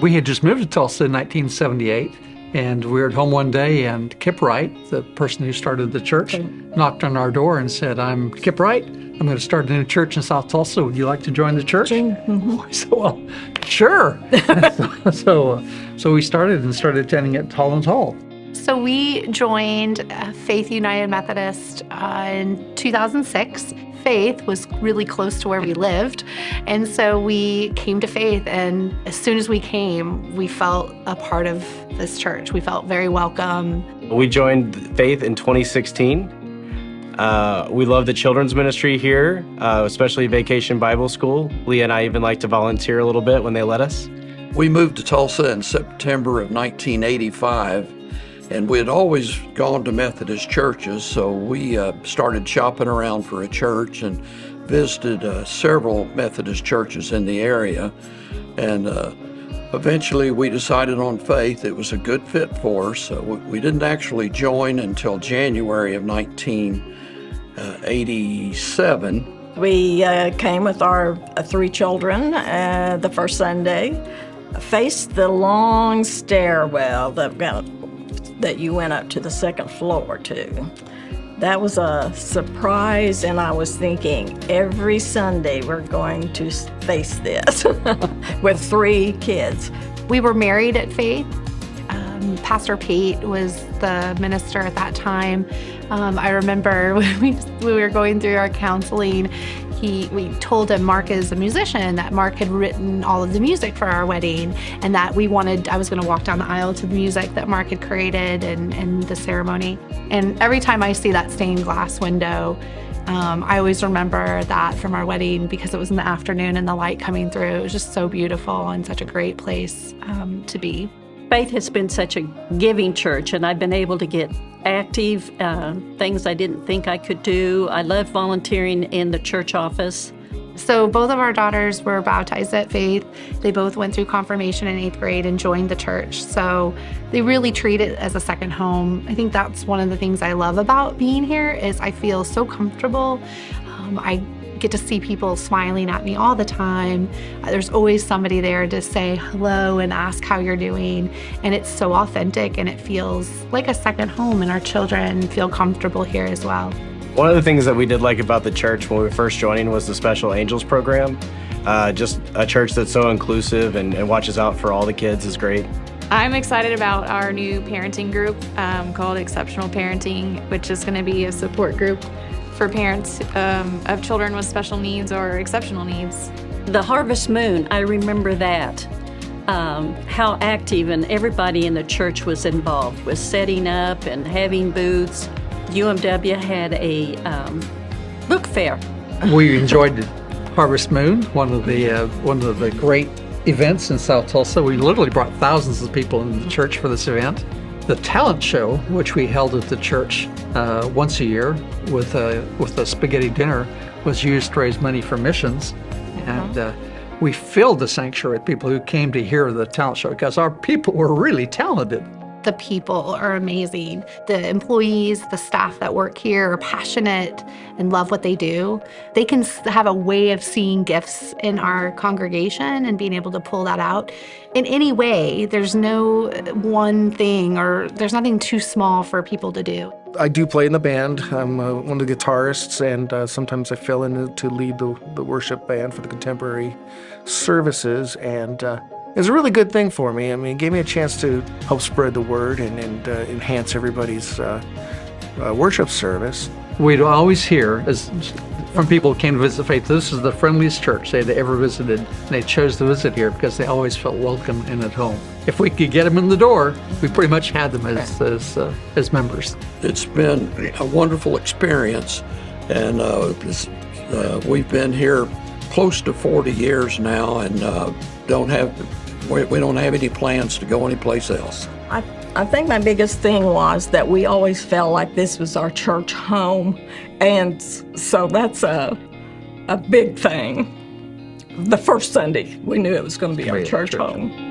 We had just moved to Tulsa in 1978, and we were at home one day, and Kip Wright, the person who started the church, knocked on our door and said, "I'm Kip Wright. I'm going to start a new church in South Tulsa. Would you like to join the church?" Mm-hmm. I said, "Well, sure." so we started attending at Holland Hall. So we joined Faith United Methodist in 2006. Faith was really close to where we lived, and so we came to Faith, and as soon as we came, we felt a part of this church. We felt very welcome. We joined Faith in 2016. We love the children's ministry here, especially Vacation Bible School. Leah and I even like to volunteer a little bit when they let us. We moved to Tulsa in September of 1985, and we had always gone to Methodist churches, so we started shopping around for a church and visited several Methodist churches in the area. And eventually we decided on Faith. It was a good fit for us. We didn't actually join until January of 1987. We came with our 3 children the first Sunday, faced the long stairwell that you went up to the second floor to. That was a surprise, and I was thinking, every Sunday we're going to face this with 3 kids. We were married at Faith. Pastor Pate was the minister at that time. I remember when we were going through our counseling, we told him Mark is a musician, that Mark had written all of the music for our wedding, and that I was going to walk down the aisle to the music that Mark had created and the ceremony. And every time I see that stained glass window, I always remember that from our wedding because it was in the afternoon and the light coming through. It was just so beautiful and such a great place to be. Faith has been such a giving church, and I've been able to get active, things I didn't think I could do. I love volunteering in the church office. So both of our daughters were baptized at Faith. They both went through confirmation in 8th grade and joined the church. So they really treat it as a second home. I think that's one of the things I love about being here is I feel so comfortable. I get to see people smiling at me all the time. There's always somebody there to say hello and ask how you're doing. And it's so authentic, and it feels like a second home, and our children feel comfortable here as well. One of the things that we did like about the church when we were first joining was the Special Angels program. Just a church that's so inclusive and watches out for all the kids is great. I'm excited about our new parenting group called Exceptional Parenting, which is going to be a support group for parents of children with special needs or exceptional needs. The Harvest Moon, I remember that. How active and everybody in the church was involved with setting up and having booths. UMW had a book fair. We enjoyed Harvest Moon, one of the great events in South Tulsa. We literally brought thousands of people into the church for this event. The talent show, which we held at the church once a year with a spaghetti dinner, was used to raise money for missions. And we filled the sanctuary with people who came to hear the talent show because our people were really talented. The people are amazing. The employees, the staff that work here are passionate and love what they do. They can have a way of seeing gifts in our congregation and being able to pull that out in any way. There's no one thing, or there's nothing too small for people to do. I do play in the band. I'm one of the guitarists, and sometimes I fill in to lead the worship band for the contemporary services, and it's a really good thing for me. I mean, it gave me a chance to help spread the word and enhance everybody's worship service. We'd always hear from people who came to visit Faith, this is the friendliest church they'd ever visited, and they chose to visit here because they always felt welcome and at home. If we could get them in the door, we pretty much had them as members. It's been a wonderful experience, and we've been here close to 40 years now, and we don't have any plans to go anyplace else. I think my biggest thing was that we always felt like this was our church home, and so that's a big thing. The first Sunday, we knew it was going to be our church home.